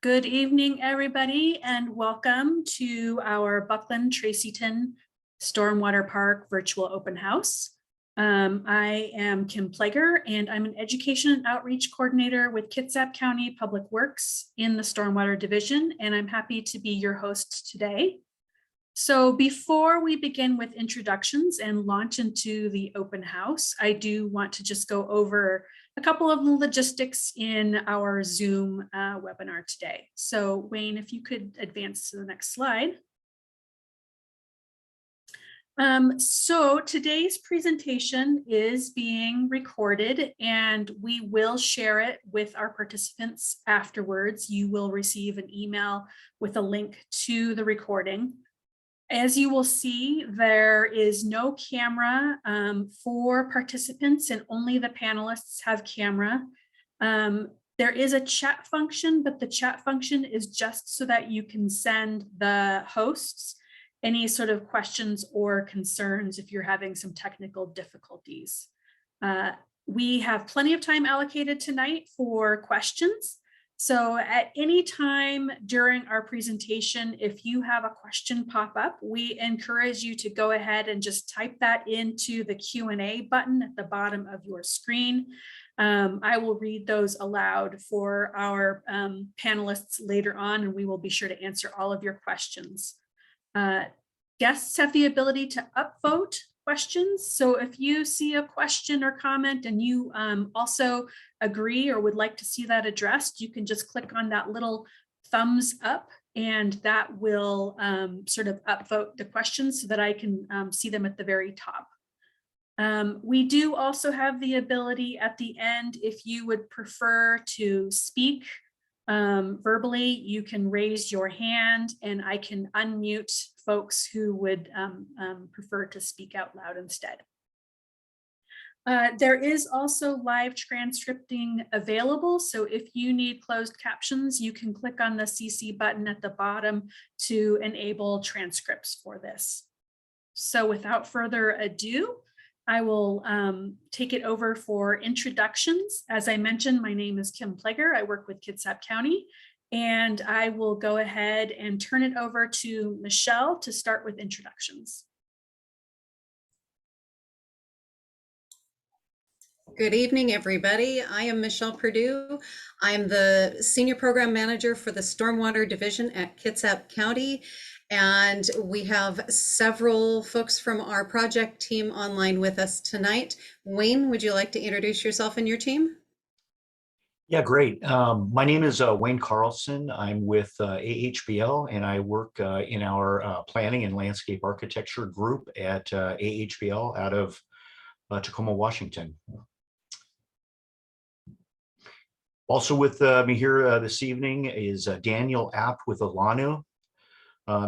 Good evening, everybody, and welcome to our Bucklin Tracyton Stormwater Park virtual open house. I am Kim Plager, and I'm an education and outreach coordinator with Kitsap County Public Works in the Stormwater Division, and I'm happy to be your host today. So before we begin with introductions and launch into the open house, I do want to just go over a couple of the logistics in our Zoom webinar today. So Wayne, if you could advance to the next slide. So today's presentation is being recorded and we will share it with our participants afterwards. You will receive an email with a link to the recording. As you will see, there is no camera for participants and only the panelists have camera. There is a chat function, but the chat function is just so that you can send the hosts any sort of questions or concerns if you're having some technical difficulties. We have plenty of time allocated tonight for questions. So at any time during our presentation, if you have a question pop up, we encourage you to go ahead and just type that into the Q&A button at the bottom of your screen. I will read those aloud for our panelists later on, and we will be sure to answer all of your questions. Guests have the ability to upvote questions. So if you see a question or comment and you also agree or would like to see that addressed, you can just click on that little thumbs up and that will sort of upvote the questions so that I can see them at the very top. We do also have the ability at the end, if you would prefer to speak verbally, you can raise your hand and I can unmute folks who would prefer to speak out loud instead. There is also live transcripting available. So if you need closed captions, you can click on the CC button at the bottom to enable transcripts for this. So without further ado, I will take it over for introductions. As I mentioned, my name is Kim Plager. I work with Kitsap County, and I will go ahead and turn it over to Michelle to start with introductions. Good evening, everybody. I am Michelle Perdue. I'm the Senior Program Manager for the Stormwater Division at Kitsap County. And we have several folks from our project team online with us tonight. Wayne, would you like to introduce yourself and your team? Yeah, great. My name is Wayne Carlson. I'm with AHBL and I work in our planning and landscape architecture group at AHBL out of Tacoma, Washington. Also with me here this evening is Daniel App with Alanu.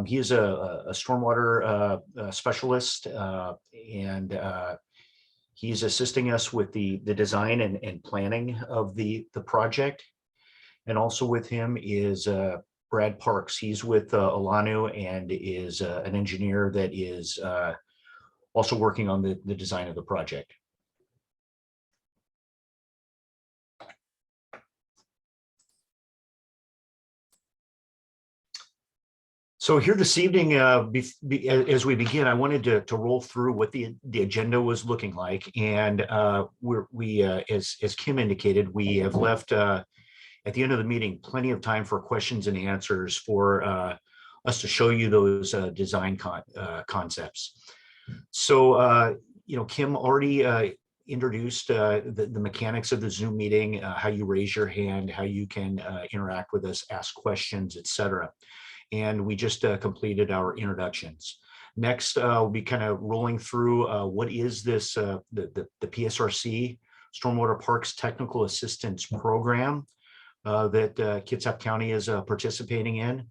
He is a stormwater specialist and he's assisting us with the design and planning of the project. And also with him is Brad Parks. He's with Alanu and is an engineer that is also working on the design of the project. So here this evening, as we begin, I wanted to roll through what the agenda was looking like. And as Kim indicated, we have left at the end of the meeting plenty of time for questions and answers for us to show you those design concepts. So, Kim already introduced the mechanics of the Zoom meeting, how you raise your hand, how you can interact with us, ask questions, etc. And we just completed our introductions. Next, we'll be kind of rolling through what is this, the PSRC, Stormwater Parks Technical Assistance Program that Kitsap County is participating in.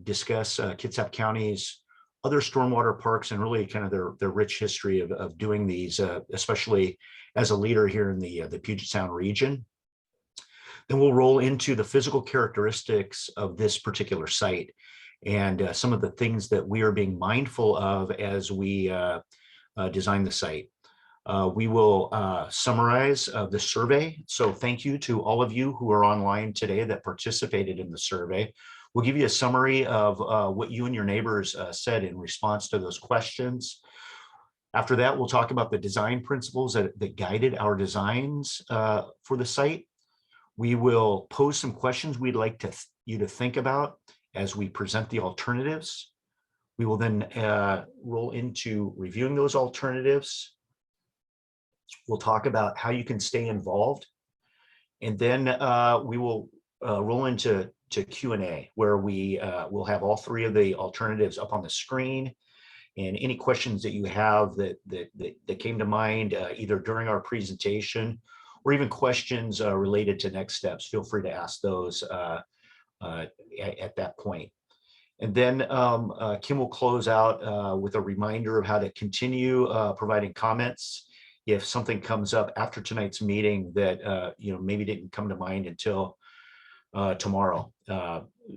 Discuss Kitsap County's other stormwater parks and really kind of their rich history of doing these, especially as a leader here in the Puget Sound region. Then we'll roll into the physical characteristics of this particular site and some of the things that we are being mindful of as we design the site. We will summarize the survey. So thank you to all of you who are online today that participated in the survey. We'll give you a summary of what you and your neighbors said in response to those questions. After that, we'll talk about the design principles that guided our designs for the site. We will pose some questions we'd like you to think about as we present the alternatives. We will then roll into reviewing those alternatives. We'll talk about how you can stay involved. And then we will roll into Q&A, where we will have all three of the alternatives up on the screen. And any questions that you have that came to mind either during our presentation or even questions related to next steps, feel free to ask those at that point. And then Kim will close out with a reminder of how to continue providing comments if something comes up after tonight's meeting that maybe didn't come to mind until tomorrow,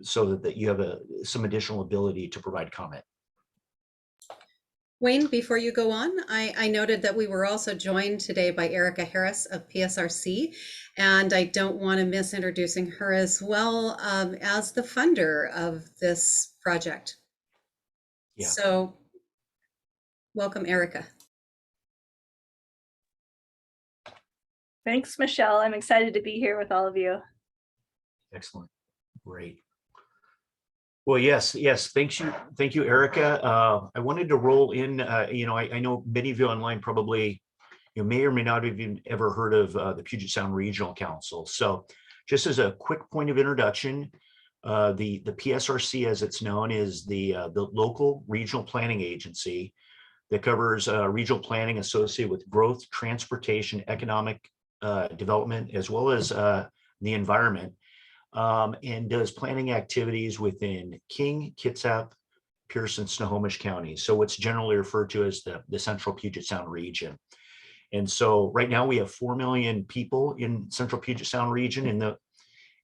so that you have some additional ability to provide comment. Wayne, before you go on, I noted that we were also joined today by Erica Harris of PSRC, and I don't want to miss introducing her as well as the funder of this project. Yeah. So welcome, Erica. Thanks, Michelle. I'm excited to be here with all of you. Excellent. Great. Well, yes. Thank you, Erica. I wanted to roll in. I know many of you online probably may or may not have even ever heard of the Puget Sound Regional Council. So, just as a quick point of introduction, the PSRC, as it's known, is the local regional planning agency that covers regional planning associated with growth, transportation, economic development, as well as the environment. And does planning activities within King, Kitsap, Pierce, and Snohomish counties. So what's generally referred to as the Central Puget Sound region. And so right now we have 4 million people in Central Puget Sound region,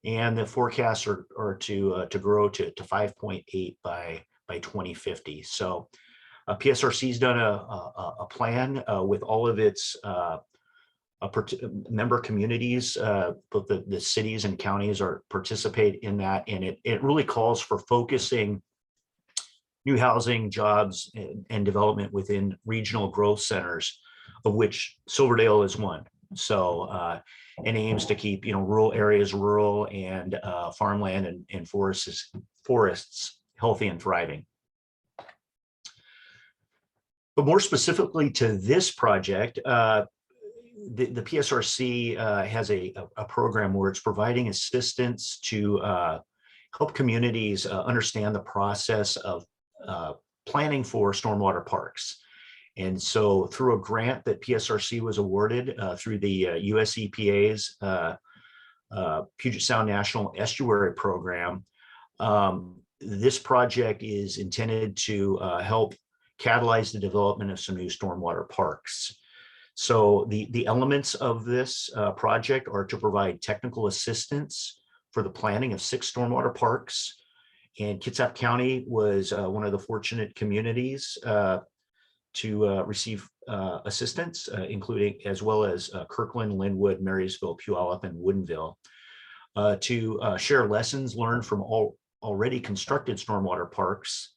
and the forecasts are to grow to 5.8 by 2050. So PSRC's done a plan with all of its member communities, both the cities and counties participate in that, and it really calls for focusing new housing, jobs, and development within regional growth centers, of which Silverdale is one. So and aims to keep rural areas rural and farmland and forests healthy and thriving. But more specifically to this project, the PSRC has a program where it's providing assistance to help communities understand the process of planning for stormwater parks. And so through a grant that PSRC was awarded through the US EPA's Puget Sound National Estuary Program, this project is intended to help catalyze the development of some new stormwater parks. So the elements of this project are to provide technical assistance for the planning of 6 stormwater parks. And Kitsap County was one of the fortunate communities to receive assistance, including as well as Kirkland, Linwood, Marysville, Puyallup, and Woodinville, to share lessons learned from already constructed stormwater parks,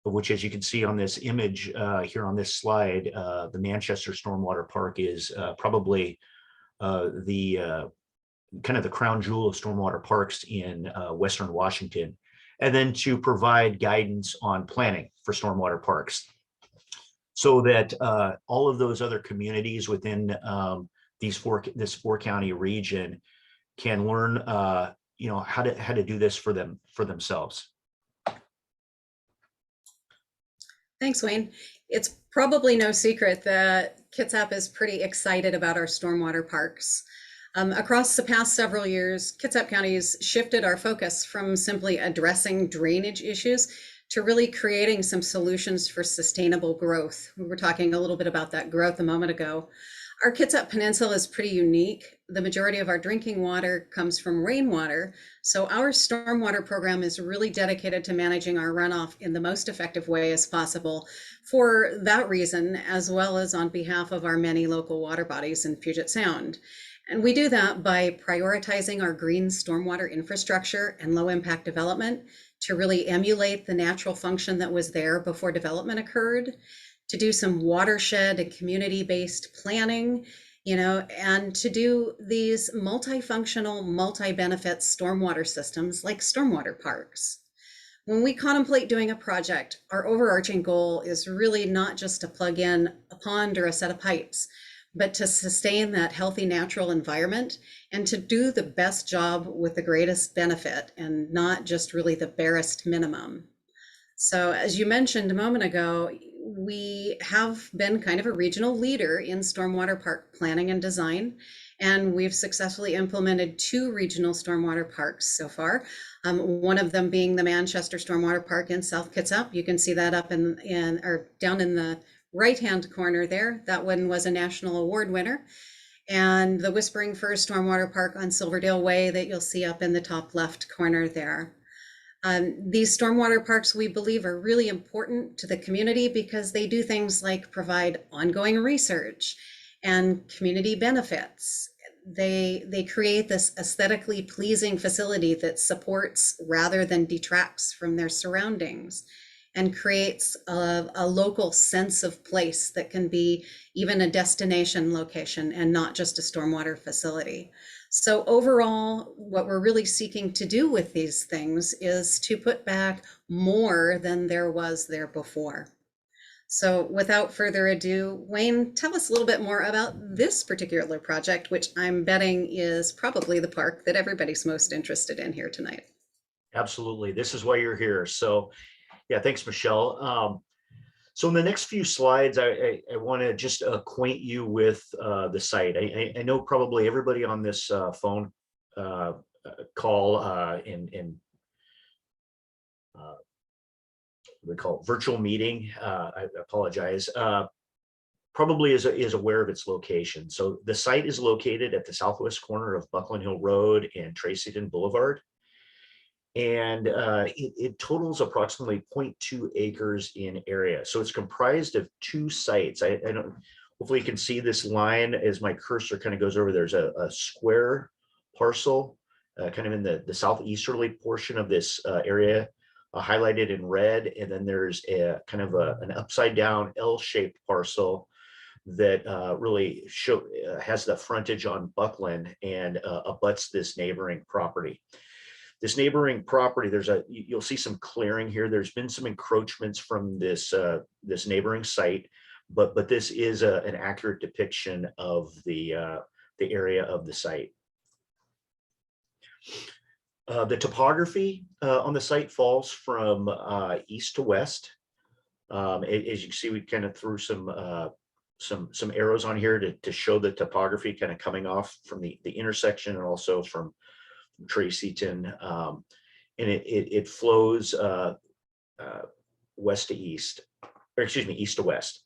of which, as you can see on this image here on this slide, the Manchester Stormwater Park is probably the kind of the crown jewel of stormwater parks in Western Washington, and then to provide guidance on planning for stormwater parks, so that all of those other communities within this 4-county region can learn, how to do this for themselves. Thanks, Wayne. It's probably no secret that Kitsap is pretty excited about our stormwater parks. Across the past several years, Kitsap County has shifted our focus from simply addressing drainage issues to really creating some solutions for sustainable growth. We were talking a little bit about that growth a moment ago. Our Kitsap Peninsula is pretty unique. The majority of our drinking water comes from rainwater, so our stormwater program is really dedicated to managing our runoff in the most effective way as possible for that reason, as well as on behalf of our many local water bodies in Puget Sound. And we do that by prioritizing our green stormwater infrastructure and low impact development to really emulate the natural function that was there before development occurred, to do some watershed and community-based planning, and to do these multifunctional, multi-benefit stormwater systems like stormwater parks. When we contemplate doing a project, our overarching goal is really not just to plug in a pond or a set of pipes, but to sustain that healthy natural environment and to do the best job with the greatest benefit and not just really the barest minimum. So as you mentioned a moment ago, we have been kind of a regional leader in stormwater park planning and design, and we've successfully implemented 2 regional stormwater parks so far. One of them being the Manchester Stormwater Park in South Kitsap. You can see that up or down in the right-hand corner there. That one was a national award winner. And the Whispering Firs Stormwater Park on Silverdale Way that you'll see up in the top left corner there. These stormwater parks, we believe, are really important to the community because they do things like provide ongoing research and community benefits. They create this aesthetically pleasing facility that supports rather than detracts from their surroundings and creates a local sense of place that can be even a destination location and not just a stormwater facility. So overall, what we're really seeking to do with these things is to put back more than there was there before. So without further ado, Wayne, tell us a little bit more about this particular project, which I'm betting is probably the park that everybody's most interested in here tonight. Absolutely. This is why you're here. So yeah, thanks, Michelle. So in the next few slides, I want to just acquaint you with the site. I know probably everybody on this phone call in we call it virtual meeting. I apologize. Probably is aware of its location. So the site is located at the southwest corner of Bucklin Hill Road and Tracyton Boulevard. And it totals approximately 0.2 acres in area. So it's comprised of 2 sites. I don't, hopefully you can see this line as my cursor kind of goes over. There's a square parcel kind of in the southeasterly portion of this area highlighted in red. And then there's a kind of an upside down L-shaped parcel that really has the frontage on Bucklin and abuts this neighboring property. This neighboring property, you'll see some clearing here. There's been some encroachments from this neighboring site, but this is an accurate depiction of the area of the site. The topography on the site falls from east to west. As you can see, we kind of threw some arrows on here to show the topography kind of coming off from the intersection and also from Tracyton, and it flows west to east, or excuse me, east to west.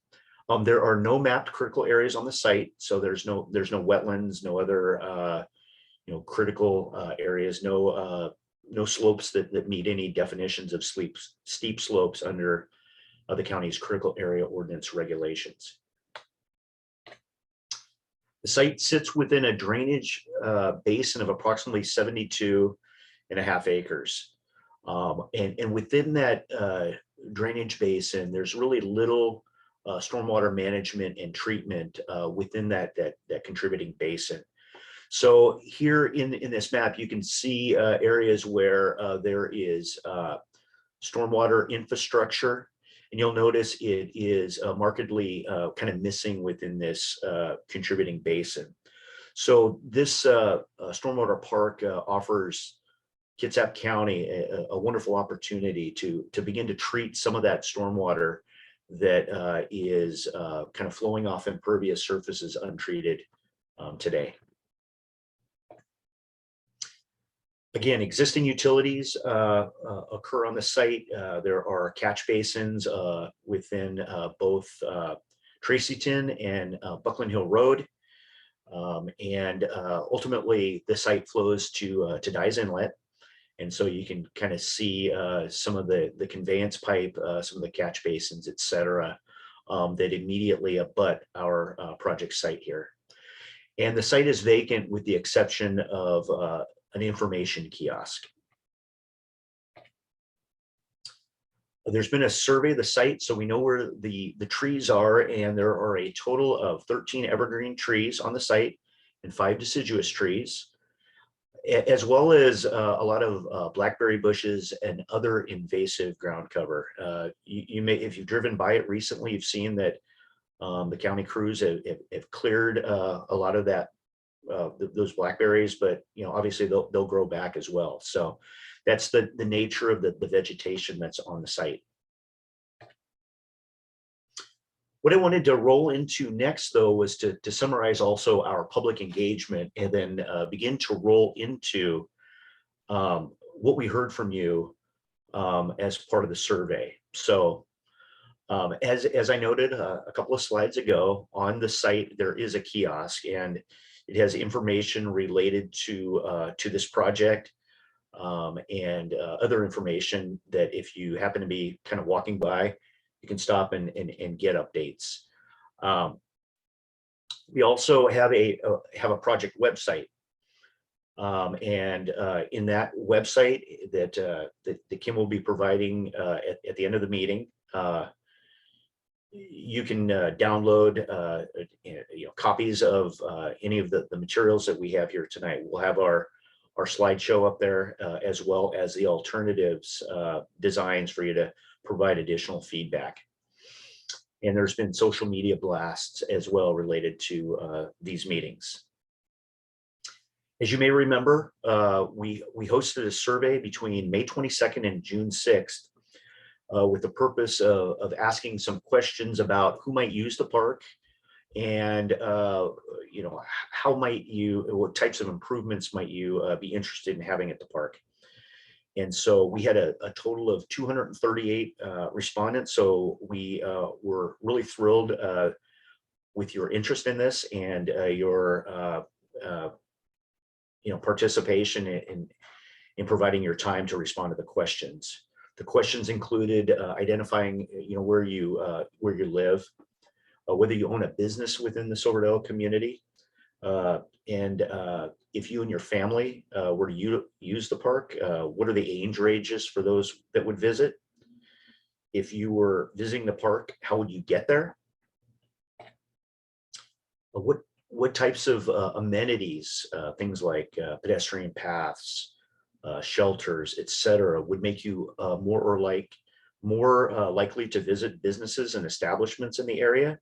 There are no mapped critical areas on the site, so there's no wetlands, no other critical areas, no slopes that meet any definitions of steep slopes under the county's critical area ordinance regulations. The site sits within a drainage basin of approximately 72.5 acres. And within that drainage basin, there's really little stormwater management and treatment within that contributing basin. So here in this map, you can see areas where there is stormwater infrastructure. And you'll notice it is markedly kind of missing within this contributing basin. So this stormwater park offers Kitsap County a wonderful opportunity to begin to treat some of that stormwater that is kind of flowing off impervious surfaces untreated today. Again, existing utilities occur on the site. There are catch basins within both Tracyton and Bucklin Hill Road. Ultimately, the site flows to Dyes Inlet. And so you can kind of see some of the conveyance pipe, some of the catch basins, et cetera, that immediately abut our project site here. And the site is vacant with the exception of an information kiosk. There's been a survey of the site, so we know where the trees are, and there are a total of 13 evergreen trees on the site and 5 deciduous trees, as well as a lot of blackberry bushes and other invasive ground cover. You may, if you've driven by it recently, you've seen that the county crews have cleared a lot of that, those blackberries, but obviously they'll grow back as well. So that's the nature of the vegetation that's on the site. What I wanted to roll into next, though, was to summarize also our public engagement, and then begin to roll into what we heard from you as part of the survey. So as I noted a couple of slides ago, on the site there is a kiosk, and it has information related to this project, and other information that if you happen to be kind of walking by, you can stop and get updates. We also have a project website, and in that website that Kim will be providing at the end of the meeting, you can download copies of any of the materials that we have here tonight. We'll have our slideshow up there, as well as the alternatives designs for you to provide additional feedback. And there's been social media blasts as well related to these meetings. As you may remember, we hosted a survey between May 22nd and June 6th with the purpose of asking some questions about who might use the park, and how might you, what types of improvements might you be interested in having at the park. And so we had a total of 238 respondents. So we were really thrilled with your interest in this, and your participation in providing your time to respond to the questions. The questions included identifying where you live, whether you own a business within the Silverdale community, and if you and your family were to use the park, what are the age ranges for those that would visit? If you were visiting the park, how would you get there? What types of amenities, things like pedestrian paths, shelters, etc., would make you more likely to visit businesses and establishments in the area?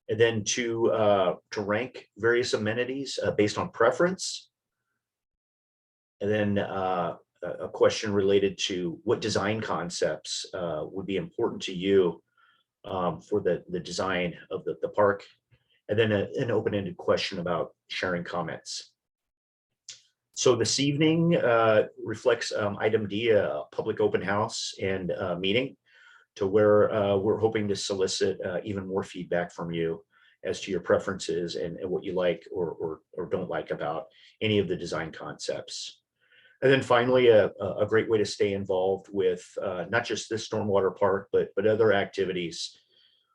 And then to rank various amenities based on preference. And then a question related to what design concepts would be important to you for the design of the park. And then an open-ended question about sharing comments. So this evening reflects item D, a public open house and meeting, to where we're hoping to solicit even more feedback from you as to your preferences and what you like or don't like about any of the design concepts. And then finally, a great way to stay involved with not just this stormwater park, but other activities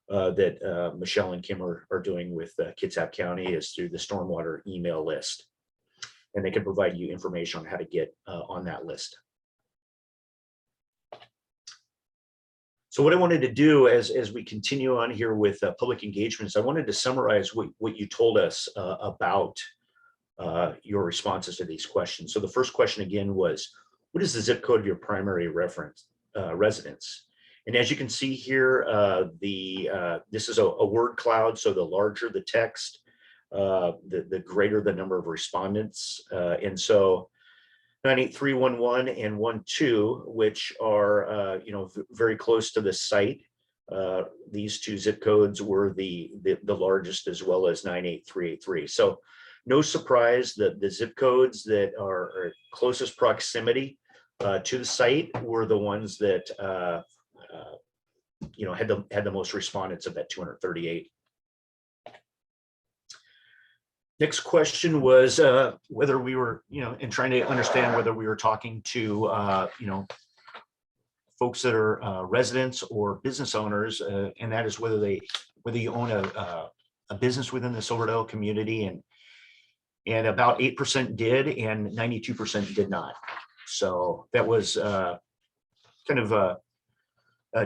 that Michelle and Kim are doing with Kitsap County is through the stormwater email list. And they can provide you information on how to get on that list. So what I wanted to do as we continue on here with public engagements, I wanted to summarize what you told us about your responses to these questions. So the first question again was, what is the zip code of your primary residence? And as you can see here, this is a word cloud. So the larger the text, the greater the number of respondents. And so 98311 and 12, which are very close to the site. These two zip codes were the largest, as well as 98383. So no surprise that the zip codes that are closest proximity to the site were the ones that had the most respondents of that 238. Next question was whether we were, and trying to understand whether we were talking to, folks that are residents or business owners, and that is whether you own a business within the Silverdale community, and about 8% did, and 92% did not. So that was kind of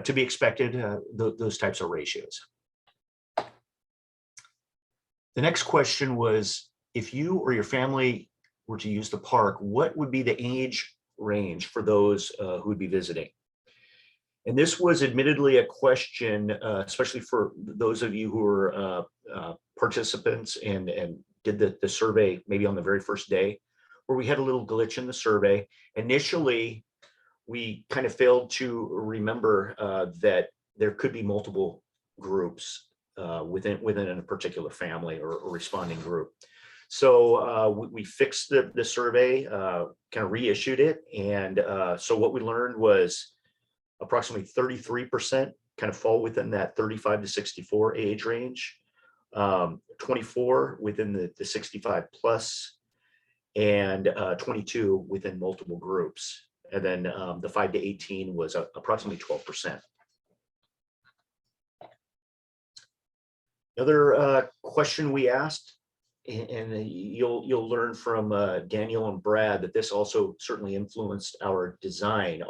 to be expected, those types of ratios. The next question was, if you or your family were to use the park, what would be the age range for those who would be visiting? And this was admittedly a question, especially for those of you who are participants and did the survey maybe on the very first day, where we had a little glitch in the survey. Initially, we kind of failed to remember that there could be multiple groups within a particular family or responding group. So we fixed the survey, kind of reissued it. And so what we learned was approximately 33% kind of fall within that 35 to 64 age range, 24 within the 65 plus, and 22 within multiple groups. And then the 5 to 18 was approximately 12%. Another question we asked, and you'll learn from Daniel and Brad that this also certainly influenced our design.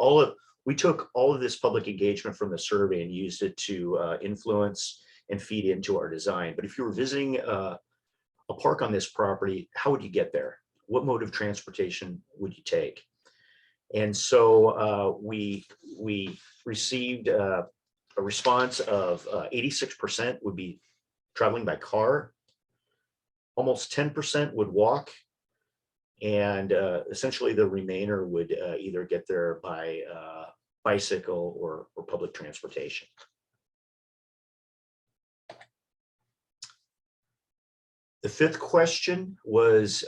We took all of this public engagement from the survey and used it to influence and feed into our design. But if you were visiting a park on this property, how would you get there? What mode of transportation would you take? And so we received a response of 86% would be traveling by car, almost 10% would walk, and essentially the remainder would either get there by bicycle or public transportation. The fifth question was,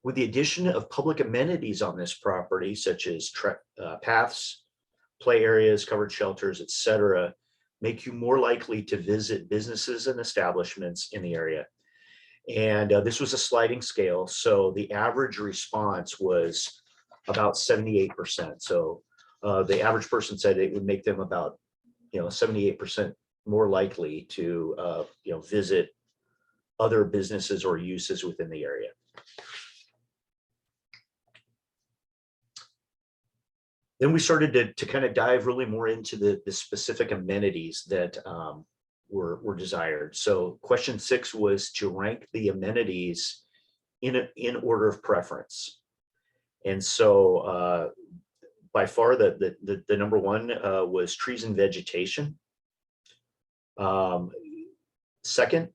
with the addition of public amenities on this property, such as paths, play areas, covered shelters, etc., make you more likely to visit businesses and establishments in the area? And this was a sliding scale. So the average response was about 78%. So the average person said it would make them about 78% more likely to visit other businesses or uses within the area. Then we started to kind of dive really more into the specific amenities that were desired. So question 6 was to rank the amenities in order of preference. And so by far the number one was trees and vegetation. Second,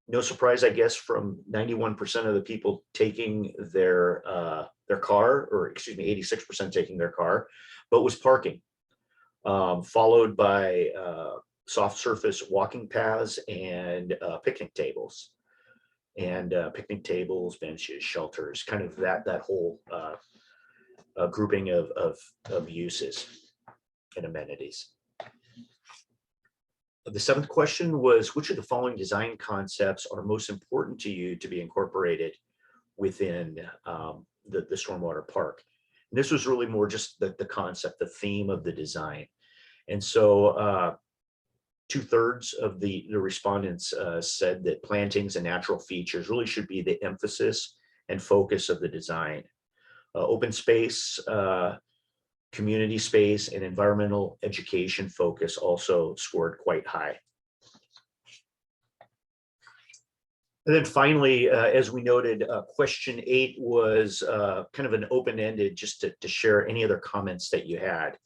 no surprise, I guess, from 91% of the people taking their car, or excuse me, 86% taking their car, but was parking, followed by soft surface walking paths and picnic tables, benches, shelters, kind of that whole grouping of uses and amenities. The 7th question was, which of the following design concepts are most important to you to be incorporated within the Stormwater Park? And this was really more just the concept, the theme of the design. And so 2/3 of the respondents said that plantings and natural features really should be the emphasis and focus of the design. Open space, community space, and environmental education focus also scored quite high. And then finally, as we noted, question 8 was kind of an open-ended, just to share any other comments that you had.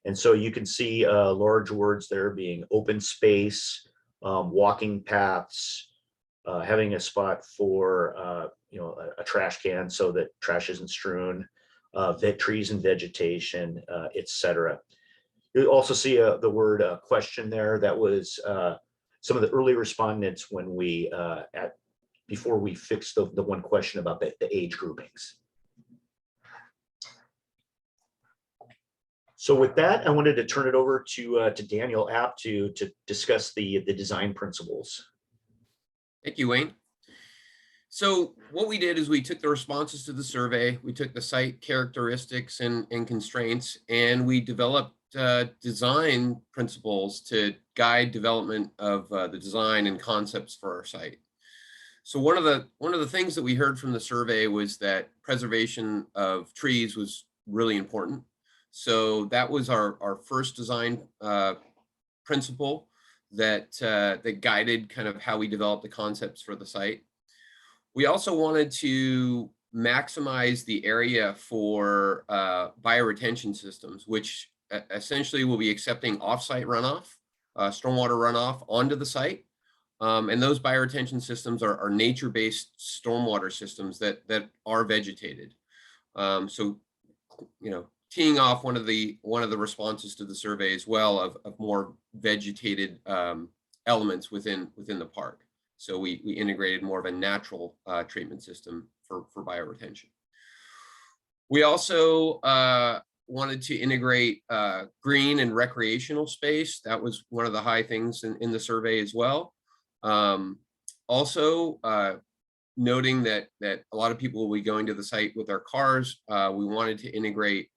And so you can see large words there being open space, walking paths, having a spot for a trash can so that trash isn't strewn, trees and vegetation, etc. You also see the word question there. That was some of the early respondents when we before we fixed the one question about the age groupings. So with that, I wanted to turn it over to Daniel App to discuss the design principles. Thank you, Wayne. So what we did is we took the responses to the survey, we took the site characteristics and constraints, and we developed design principles to guide development of the design and concepts for our site. So one of the things that we heard from the survey was that preservation of trees was really important. So that was our first design principle that that guided kind of how we developed the concepts for the site. We also wanted to maximize the area for bioretention systems, which essentially will be accepting offsite runoff, stormwater runoff onto the site. And those bioretention systems are nature-based stormwater systems that are vegetated. So, you know, teeing off one of the responses to the survey as well of more vegetated elements within the park. So we integrated more of a natural treatment system for bioretention. We also wanted to integrate green and recreational space. That was one of the high things in the survey as well. Also, noting that a lot of people will be going to the site with their cars, we wanted to integrate,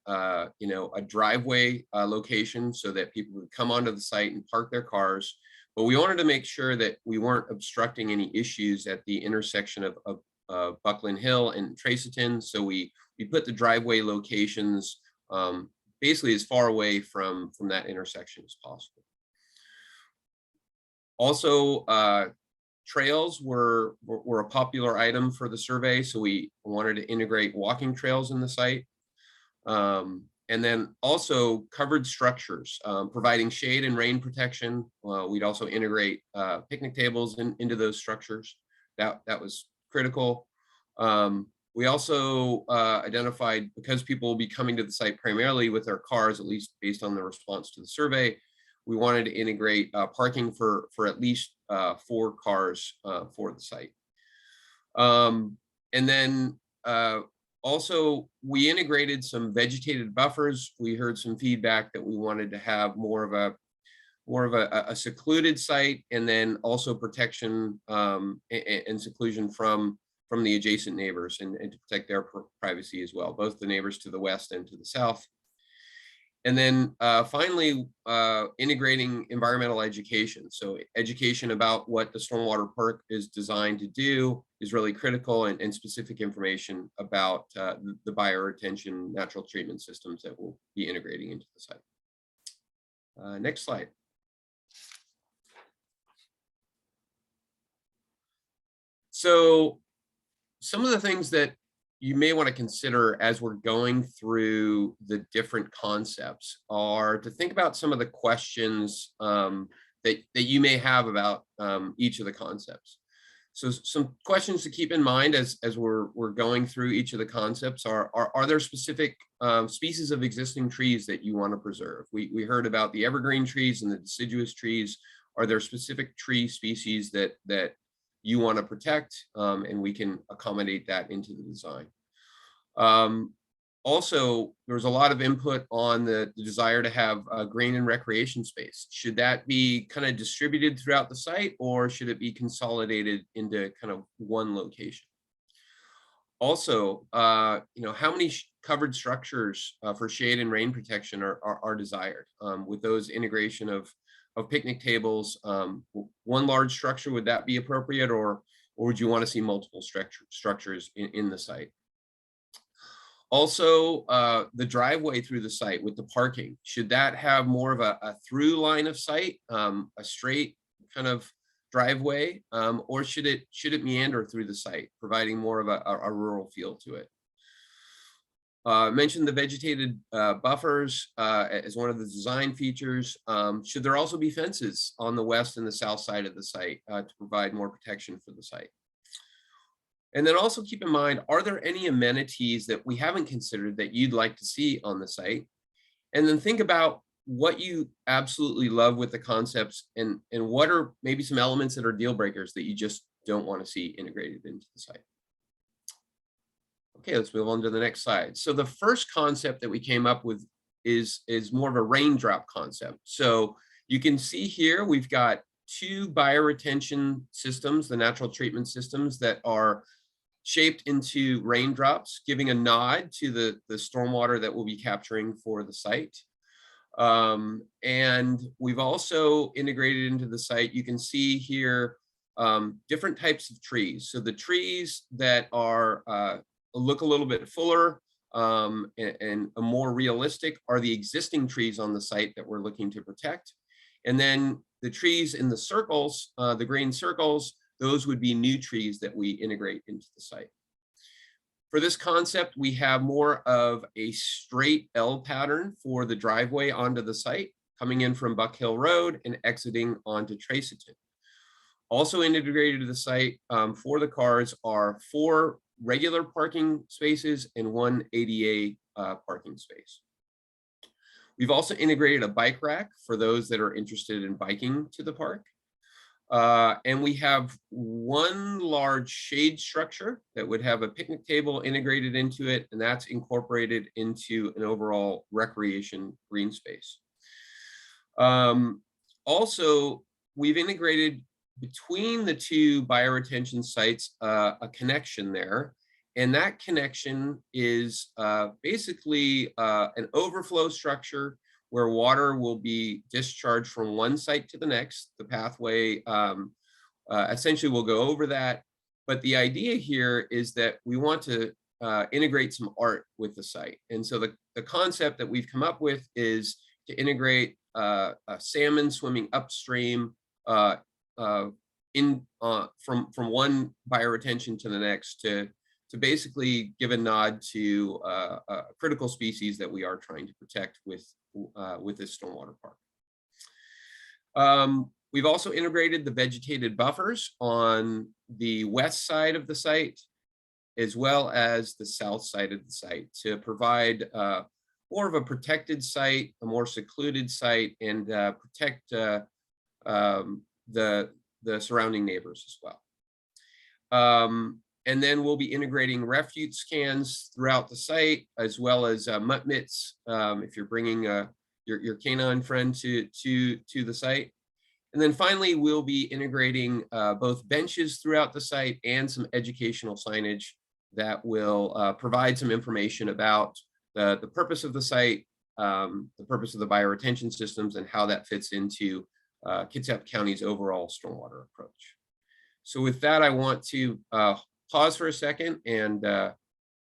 you know, a driveway location so that people would come onto the site and park their cars. But we wanted to make sure that we weren't obstructing any issues at the intersection of Bucklin Hill and Tracyton. So we put the driveway locations basically as far away from that intersection as possible. Also, trails were a popular item for the survey, so we wanted to integrate walking trails in the site. And then also covered structures, providing shade and rain protection. We'd also integrate picnic tables into those structures. That was critical. We also identified, because people will be coming to the site primarily with their cars, at least based on the response to the survey, we wanted to integrate parking for at least 4 cars for the site. And then also, we integrated some vegetated buffers. We heard some feedback that we wanted to have more of a secluded site, and then also protection and seclusion from the adjacent neighbors, and to protect their privacy as well, both the neighbors to the west and to the south. And then finally, integrating environmental education. So education about what the Stormwater Park is designed to do is really critical, and specific information about the bioretention natural treatment systems that we'll be integrating into the site. Next slide. So some of the things that you may want to consider as we're going through the different concepts are to think about some of the questions that you may have about each of the concepts. So some questions to keep in mind as we're going through each of the concepts are there specific species of existing trees that you want to preserve? We heard about the evergreen trees and the deciduous trees. Are there specific tree species that you want to protect, and we can accommodate that into the design? Also, there's a lot of input on the desire to have green and recreation space. Should that be kind of distributed throughout the site, or should it be consolidated into kind of one location? Also, you know, how many covered structures for shade and rain protection are desired? With those integration of picnic tables, one large structure, would that be appropriate, or would you want to see multiple structures in the site? Also, the driveway through the site with the parking, should that have more of a through line of sight, a straight kind of driveway, or should it meander through the site, providing more of a rural feel to it? I mentioned the vegetated buffers as one of the design features. Should there also be fences on the west and the south side of the site to provide more protection for the site? And then also keep in mind, are there any amenities that we haven't considered that you'd like to see on the site? And then think about what you absolutely love with the concepts, and what are maybe some elements that are deal breakers that you just don't want to see integrated into the site. Okay, let's move on to the next slide. So the first concept that we came up with is more of a raindrop concept. So you can see here, we've got 2 bioretention systems, the natural treatment systems that are shaped into raindrops, giving a nod to the stormwater that we'll be capturing for the site. And we've also integrated into the site, you can see here, different types of trees. So the trees that are look a little bit fuller and more realistic are the existing trees on the site that we're looking to protect. And then the trees in the circles, the green circles, those would be new trees that we integrate into the site. For this concept, we have more of a straight L pattern for the driveway onto the site, coming in from Buck Hill Road and exiting onto Tracyton. Also integrated to the site for the cars are 4 regular parking spaces and 1 ADA parking space. We've also integrated a bike rack for those that are interested in biking to the park. And we have 1 large shade structure that would have a picnic table integrated into it, and that's incorporated into an overall recreation green space. Also, we've integrated between the 2 bioretention sites a connection there, and that connection is basically an overflow structure where water will be discharged from one site to the next. The pathway essentially will go over that. But the idea here is that we want to integrate some art with the site. And so the concept that we've come up with is to integrate a salmon swimming upstream from one bioretention to the next to basically give a nod to a critical species that we are trying to protect with this stormwater park. We've also integrated the vegetated buffers on the west side of the site, as well as the south side of the site, to provide more of a protected site, a more secluded site, and protect the surrounding neighbors as well. And then we'll be integrating refuge scans throughout the site, as well as mutt mitts if you're bringing your canine friend to the site. And then finally, we'll be integrating both benches throughout the site and some educational signage that will provide some information about the purpose of the site, the purpose of the bioretention systems, and how that fits into Kitsap County's overall stormwater approach. So with that, I want to pause for a second and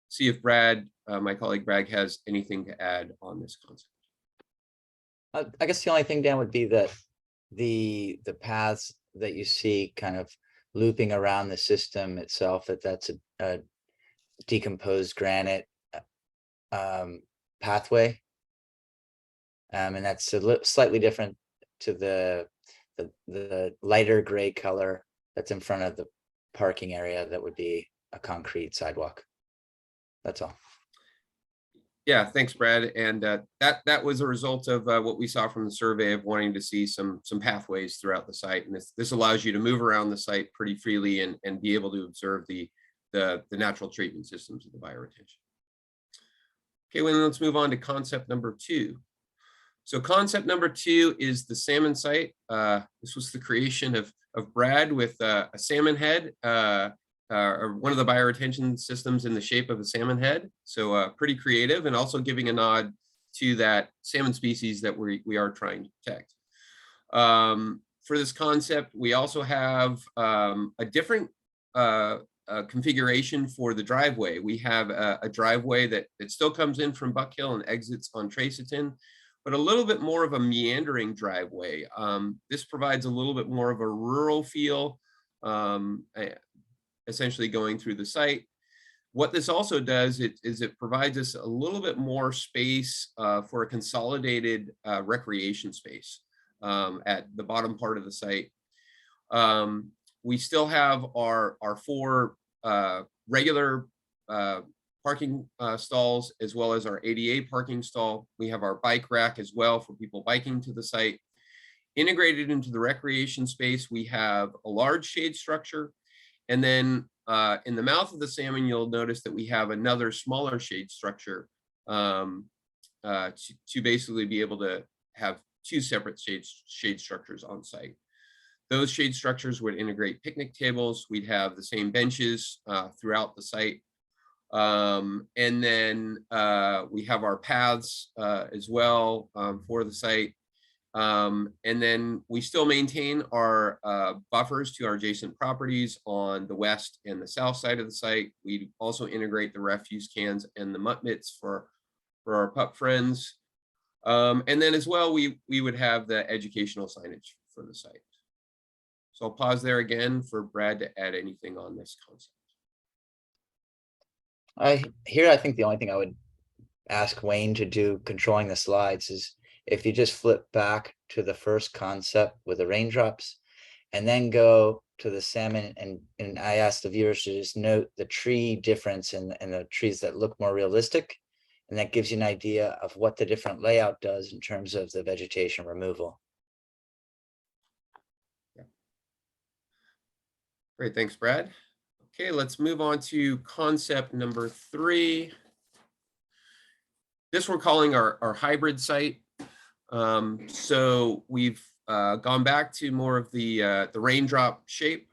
see if Brad, my colleague Brad, has anything to add on this concept. I guess the only thing, Dan, would be that the paths that you see kind of looping around the system itself, that's a decomposed granite pathway, and that's slightly different to the lighter gray color that's in front of the parking area. That would be a concrete sidewalk. That's all. Yeah, thanks, Brad. And that was a result of what we saw from the survey of wanting to see some pathways throughout the site. And this allows you to move around the site pretty freely and be able to observe the natural treatment systems of the bioretention. Okay, well, let's move on to concept number 2. So concept number 2 is the salmon site. This was the creation of Brad with a salmon head, or one of the bioretention systems in the shape of a salmon head. So pretty creative, and also giving a nod to that salmon species that we are trying to protect. For this concept, we also have a different configuration for the driveway. We have a driveway that still comes in from Buck Hill and exits on Tracyton, but a little bit more of a meandering driveway. This provides a little bit more of a rural feel, essentially going through the site. What this also does is it provides us a little bit more space for a consolidated recreation space at the bottom part of the site. We still have our 4 regular parking stalls, as well as our ADA parking stall. We have our bike rack as well for people biking to the site. Integrated into the recreation space, we have a large shade structure. And then in the mouth of the salmon, you'll notice that we have another smaller shade structure to basically be able to have 2 separate shade structures on site. Those shade structures would integrate picnic tables. We'd have the same benches throughout the site. And then we have our paths as well for the site. And then we still maintain our buffers to our adjacent properties on the west and the south side of the site. We also integrate the refuse cans and the mutt mitts for our pup friends. And then as well, we would have the educational signage for the site. So I'll pause there again for Brad to add anything on this concept. I think the only thing I would ask Wayne to do controlling the slides is if you just flip back to the first concept with the raindrops and then go to the salmon, and I asked the viewers to just note the tree difference and the trees that look more realistic, and that gives you an idea of what the different layout does in terms of the vegetation removal. Great, thanks, Brad. Okay, let's move on to concept number 3. This we're calling our hybrid site. So we've gone back to more of the raindrop shape.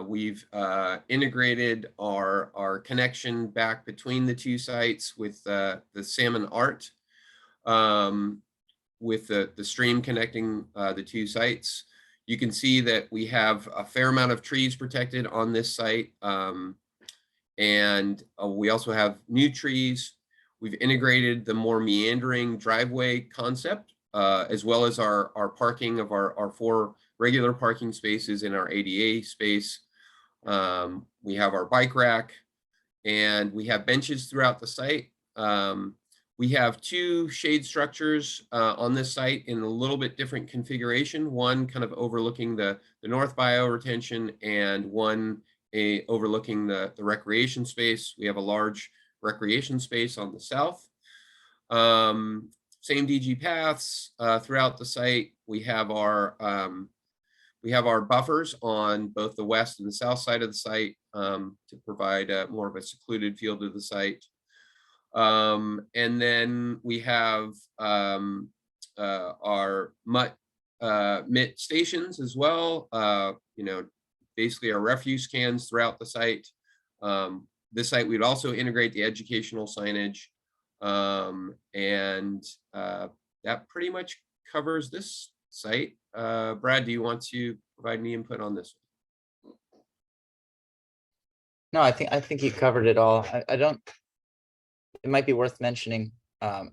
We've integrated our connection back between the two sites with the salmon art, with the stream connecting the two sites. You can see that we have a fair amount of trees protected on this site. And we also have new trees. We've integrated the more meandering driveway concept, as well as our parking of our 4 regular parking spaces in our ADA space. We have our bike rack, and we have benches throughout the site. We have 2 shade structures on this site in a little bit different configuration. One kind of overlooking the north bioretention, and one overlooking the recreation space. We have a large recreation space on the south. Same DG paths throughout the site. We have our buffers on both the west and the south side of the site to provide more of a secluded feel to the site. And then we have our mitt stations as well. Basically our refuse cans throughout the site. This site, we'd also integrate the educational signage. And that pretty much covers this site. Brad, do you want to provide any input on this? No, I think you covered it all. It might be worth mentioning,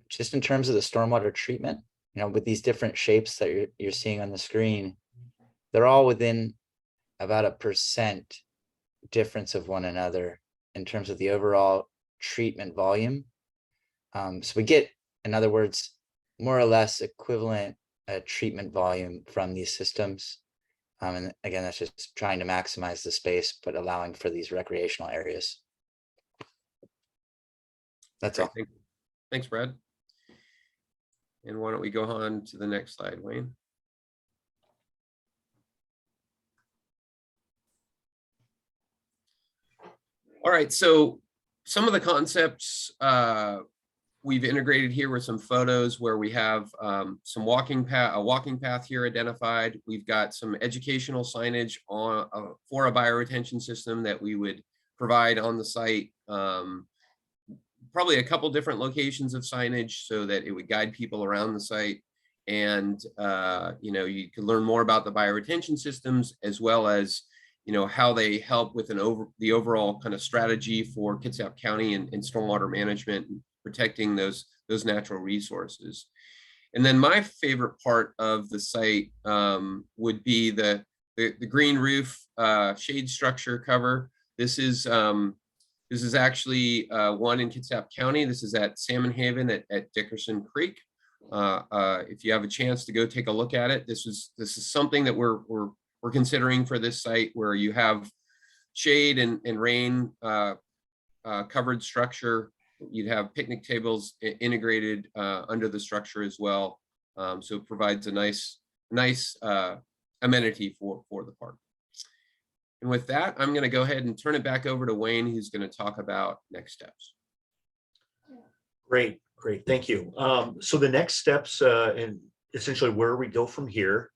just in terms of the stormwater treatment, with these different shapes that you're seeing on the screen, they're all within about 1% difference of one another in terms of the overall treatment volume. So we get, in other words, more or less equivalent treatment volume from these systems. And again, that's just trying to maximize the space, but allowing for these recreational areas. That's all. Thanks, Brad. And why don't we go on to the next slide, Wayne? All right, so some of the concepts we've integrated here with some photos where we have some a walking path here identified. We've got some educational signage on for a bioretention system that we would provide on the site. Probably a couple different locations of signage so that it would guide people around the site. And you can learn more about the bioretention systems, as well as how they help with the overall kind of strategy for Kitsap County and stormwater management and protecting those natural resources. And then my favorite part of the site would be the green roof shade structure cover. This is actually one in Kitsap County. This is at Salmon Haven at Dickerson Creek. If you have a chance to go take a look at it, this is something that we're considering for this site, where you have shade and rain covered structure. You'd have picnic tables integrated under the structure as well. So it provides a nice amenity for the park. And with that, I'm going to go ahead and turn it back over to Wayne, who's going to talk about next steps. Great. Thank you. So the next steps and essentially where we go from here.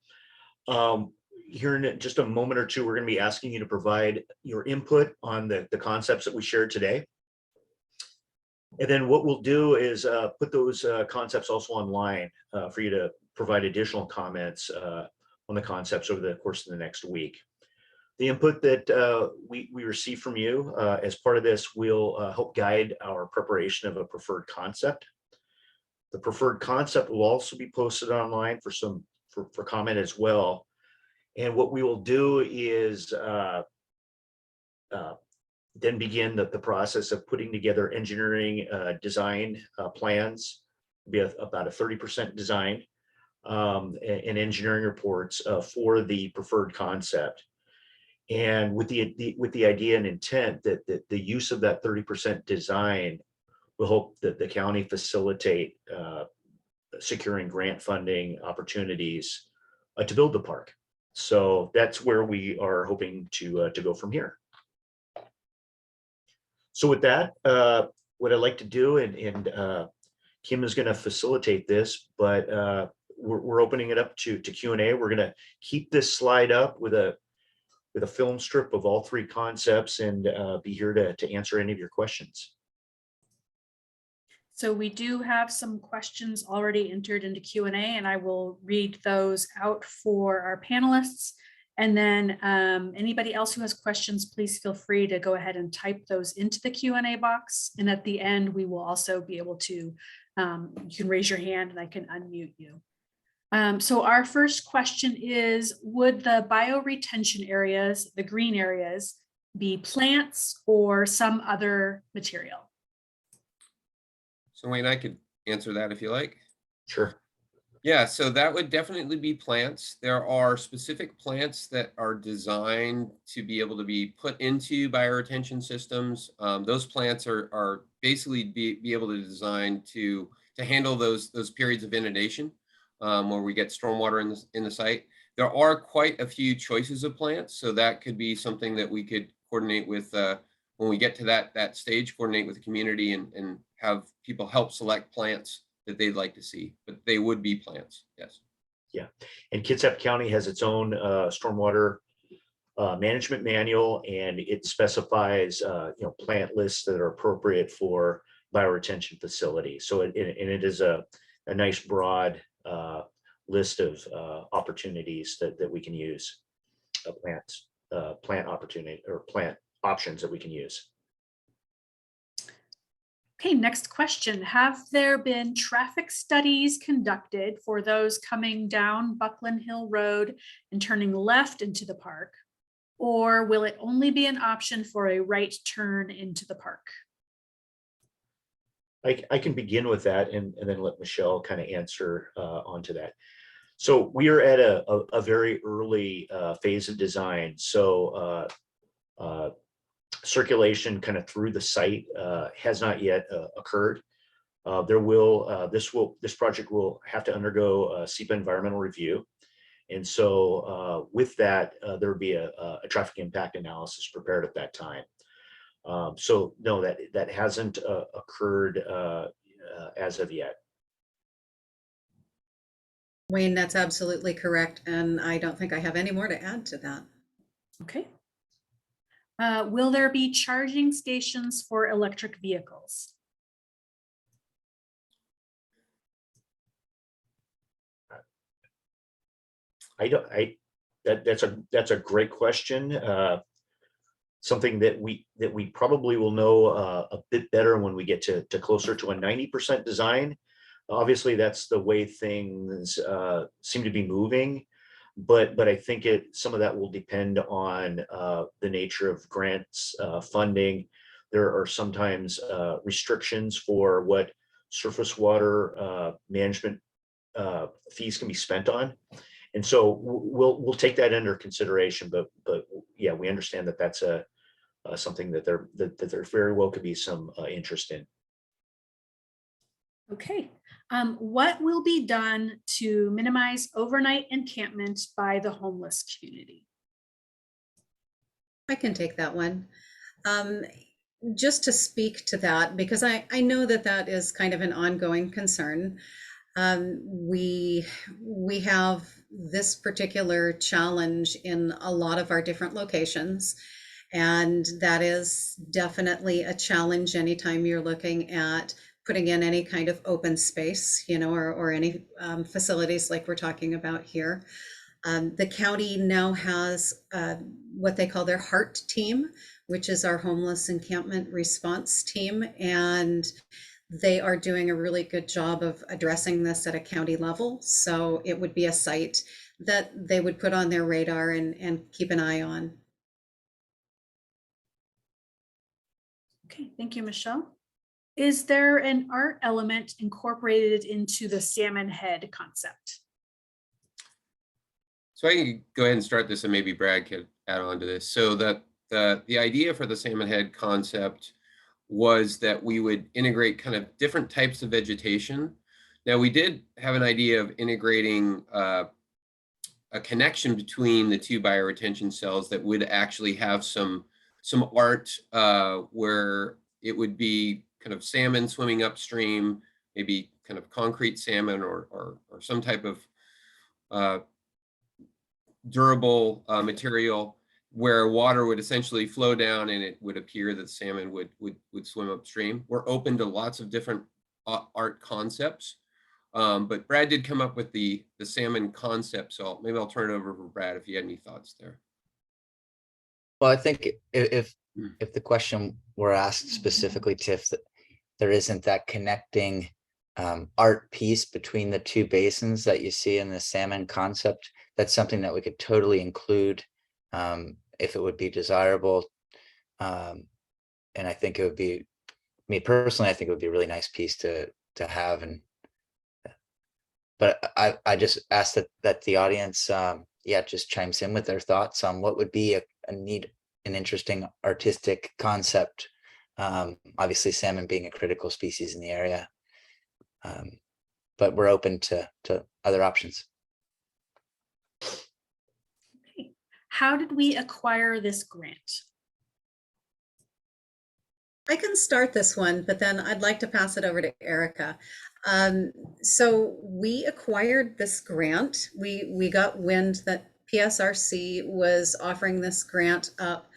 here in just a moment or two, we're going to be asking you to provide your input on the concepts that we shared today. And then what we'll do is put those concepts also online for you to provide additional comments on the concepts over the course of the next week. The input that we receive from you as part of this will help guide our preparation of a preferred concept. The preferred concept will also be posted online for comment as well. And what we will do is then begin the process of putting together engineering design plans, be about a 30% design and engineering reports for the preferred concept. And with the idea and intent that the use of that 30% design will help that the county facilitate securing grant funding opportunities to build the park. So that's where we are hoping to go from here. So with that, what I'd like to do, and Kim is going to facilitate this, but we're opening it up to Q&A. We're going to keep this slide up with a film strip of all three concepts and be here to answer any of your questions. So we do have some questions already entered into Q&A, and I will read those out for our panelists. And then anybody else who has questions, please feel free to go ahead and type those into the Q&A box. And at the end, we will also be able to, you can raise your hand and I can unmute you. So our first question is, would the bioretention areas, the green areas, be plants or some other material? So Wayne, I could answer that if you like. Sure. Yeah, so that would definitely be plants. There are specific plants that are designed to be able to be put into bioretention systems. Those plants are basically be able to design to handle those periods of inundation where we get stormwater in the site. There are quite a few choices of plants, so that could be something that we could coordinate with when we get to that stage, coordinate with the community and have people help select plants that they'd like to see, but they would be plants, yes. Yeah, and Kitsap County has its own stormwater management manual, and it specifies plant lists that are appropriate for bioretention facilities. So it is a nice broad list of opportunities that we can use, plant opportunity or plant options that we can use. Okay, next question. Have there been traffic studies conducted for those coming down Bucklin Hill Road and turning left into the park? Or will it only be an option for a right turn into the park? I can begin with that and then let Michelle kind of answer onto that. So we are at a very early phase of design. So circulation kind of through the site has not yet occurred. This project will have to undergo a SEPA environmental review. And so with that, there would be a traffic impact analysis prepared at that time. So no, that hasn't occurred as of yet. Wayne, that's absolutely correct. And I don't think I have any more to add to that. Okay. Will there be charging stations for electric vehicles? That's a great question. Something that we probably will know a bit better when we get to closer to a 90% design. Obviously, that's the way things seem to be moving, but I think some of that will depend on the nature of grants funding. There are sometimes restrictions for what surface water management fees can be spent on. And so we'll take that under consideration, but yeah, we understand that that's something that there very well could be some interest in. Okay. What will be done to minimize overnight encampment by the homeless community? I can take that one. Just to speak to that, because I know that is kind of an ongoing concern. We have this particular challenge in a lot of our different locations. And that is definitely a challenge anytime you're looking at putting in any kind of open space, or any facilities like we're talking about here. The county now has what they call their HEART team, which is our homeless encampment response team. And they are doing a really good job of addressing this at a county level. So it would be a site that they would put on their radar and keep an eye on. Okay, thank you, Michelle. Is there an art element incorporated into the salmon head concept? So I can go ahead and start this, and maybe Brad could add on to this. So that the idea for the salmon head concept was that we would integrate kind of different types of vegetation. Now, we did have an idea of integrating a connection between the two bioretention cells that would actually have some art where it would be kind of salmon swimming upstream, maybe kind of concrete salmon or some type of durable material where water would essentially flow down and it would appear that salmon would swim upstream. We're open to lots of different art concepts, but Brad did come up with the salmon concept. So maybe I'll turn it over for Brad if you had any thoughts there. Well, I think if the question were asked specifically to if there isn't that connecting art piece between the two basins that you see in the salmon concept, that's something that we could totally include if it would be desirable. And I think it would be, me personally, I think it would be a really nice piece to have. But I just asked that the audience, just chimes in with their thoughts on what would be a neat and interesting artistic concept. Obviously, salmon being a critical species in the area, but we're open to other options. Okay. How did we acquire this grant? I can start this one, but then I'd like to pass it over to Erica. So we acquired this grant. We got wind that PSRC was offering this grant up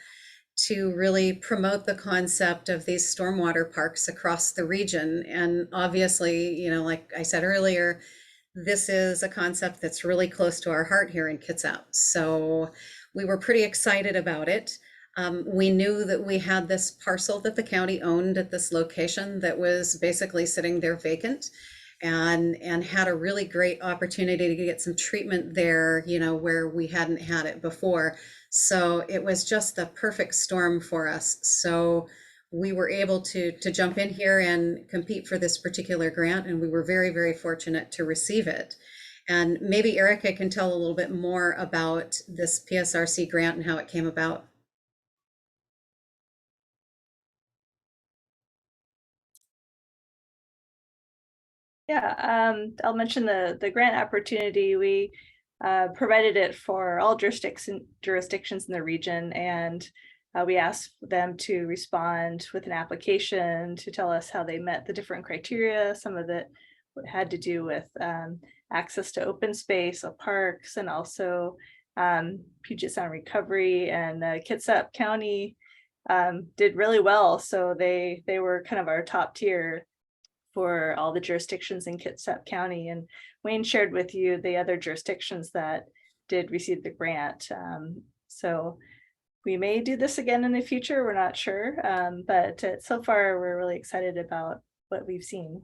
to really promote the concept of these stormwater parks across the region. And obviously, like I said earlier, this is a concept that's really close to our heart here in Kitsap. So we were pretty excited about it. We knew that we had this parcel that the county owned at this location that was basically sitting there vacant, and had a really great opportunity to get some treatment there, where we hadn't had it before. So it was just the perfect storm for us. So we were able to jump in here and compete for this particular grant, and we were very, very fortunate to receive it. And maybe Erica can tell a little bit more about this PSRC grant and how it came about. Yeah, I'll mention the grant opportunity. We provided it for all jurisdictions in the region, and we asked them to respond with an application to tell us how they met the different criteria. Some of it had to do with access to open space, parks, and also Puget Sound recovery. And Kitsap County did really well, so they were kind of our top tier for all the jurisdictions in Kitsap County. And Wayne shared with you the other jurisdictions that did receive the grant. So we may do this again in the future, we're not sure, but so far we're really excited about what we've seen.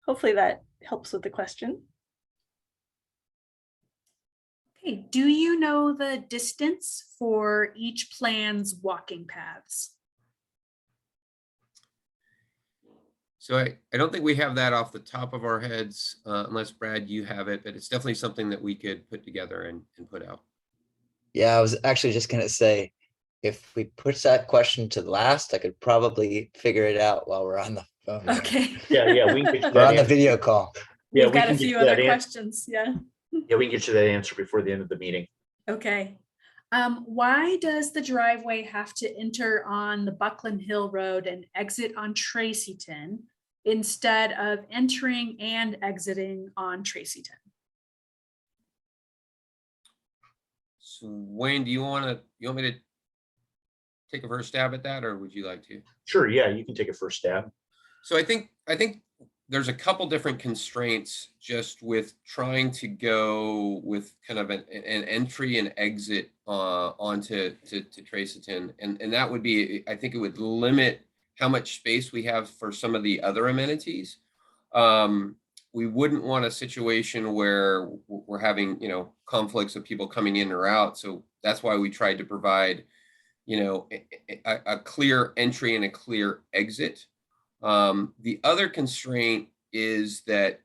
Hopefully that helps with the question. Okay, do you know the distance for each plan's walking paths? So I don't think we have that off the top of our heads, unless Brad, you have it, but it's definitely something that we could put together and put out. Yeah, I was actually just going to say, if we push that question to the last, I could probably figure it out while we're on the phone. here. Okay. Yeah, we can get you We're that on the answer. video call. Yeah, We've we got a can get few you other that questions. Yeah. Yeah, we can get you that answer before the end of the meeting. Okay. Why does the driveway have to enter on the Bucklin Hill Road and exit on Tracyton instead of entering and exiting on Tracyton. So Wayne, do you want me to take a first stab at that, or would you like to? Sure, yeah, you can take a first stab. So I think there's a couple different constraints just with trying to go with kind of an entry and exit onto to Tracyton, and that would be, I think it would limit how much space we have for some of the other amenities. We wouldn't want a situation where we're having, conflicts of people coming in or out. So that's why we tried to provide, a clear entry and a clear exit. The other constraint is that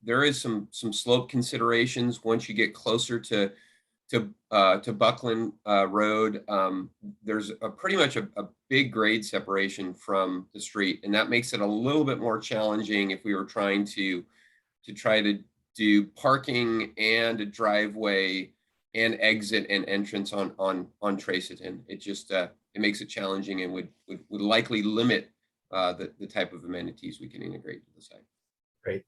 there is some slope considerations once you get closer to Bucklin Road. There's pretty much a big grade separation from the street, and that makes it a little bit more challenging if we were trying to do parking and a driveway and exit and entrance on Tracyton. It just it makes it challenging and would likely limit the type of amenities we can integrate to the site. Right.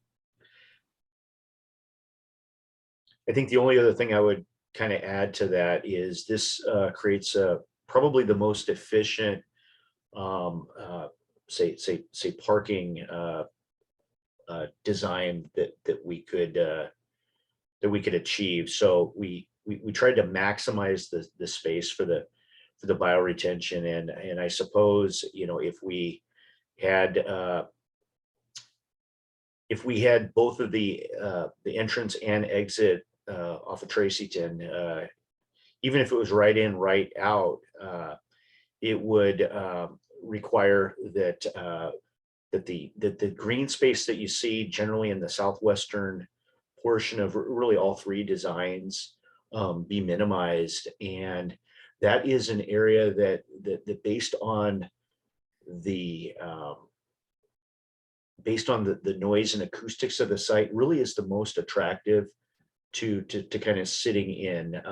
I think the only other thing I would kind of add to that is this creates probably the most efficient, say parking design that we could achieve. So we tried to maximize the space for the bioretention, and I suppose if we had both of the entrance and exit off of Tracyton, even if it was right in, right out, it would require that the green space that you see generally in the southwestern portion of really all three designs be minimized. And that is an area that based on the noise and acoustics of the site really is the most attractive to kind of sitting in,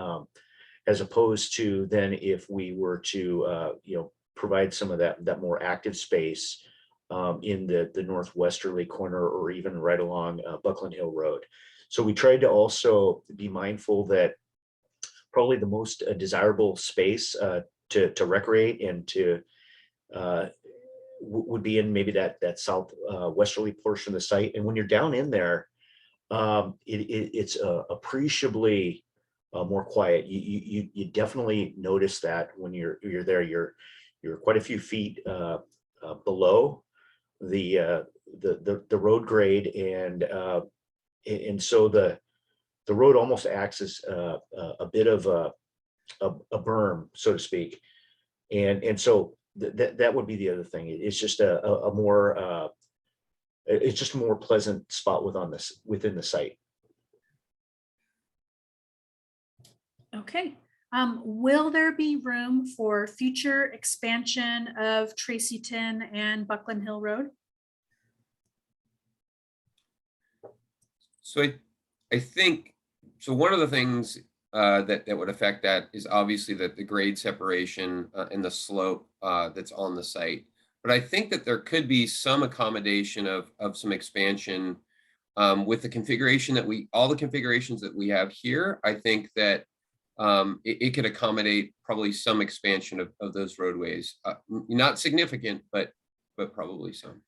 as opposed to then if we were to provide some of that more active space in the northwesterly corner or even right along Bucklin Hill Road. So we tried to also be mindful that probably the most desirable space to recreate and to would be in maybe that southwesterly portion of the site. And when you're down in there, it's appreciably more quiet. You definitely notice that when you're there. You're quite a few feet below the road grade, and so the road almost acts as a bit of a berm, so to speak, and so that would be the other thing. It's just a more it's just a more pleasant spot within the site. Okay. Will there be room for future expansion of Tracyton and Bucklin Hill Road? So I think, so one of the things that would affect that is obviously that the grade separation and the slope that's on the site. But I think that there could be some accommodation of some expansion with the configuration all the configurations that we have here. I think that it could accommodate probably some expansion of those roadways. Not significant, but probably some.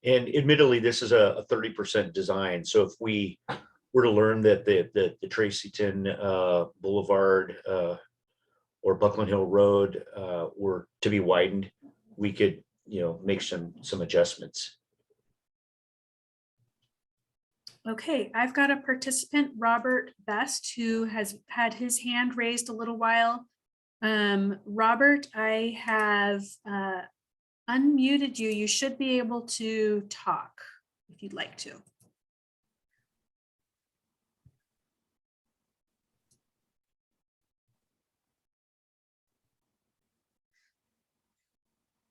And admittedly, this is a 30% design. So if we were to learn that the Tracyton Boulevard or Bucklin Hill Road were to be widened, we could make some adjustments. Okay, I've got a participant, Robert Best, who has had his hand raised a little while. Robert, I have unmuted you. You should be able to talk if you'd like to.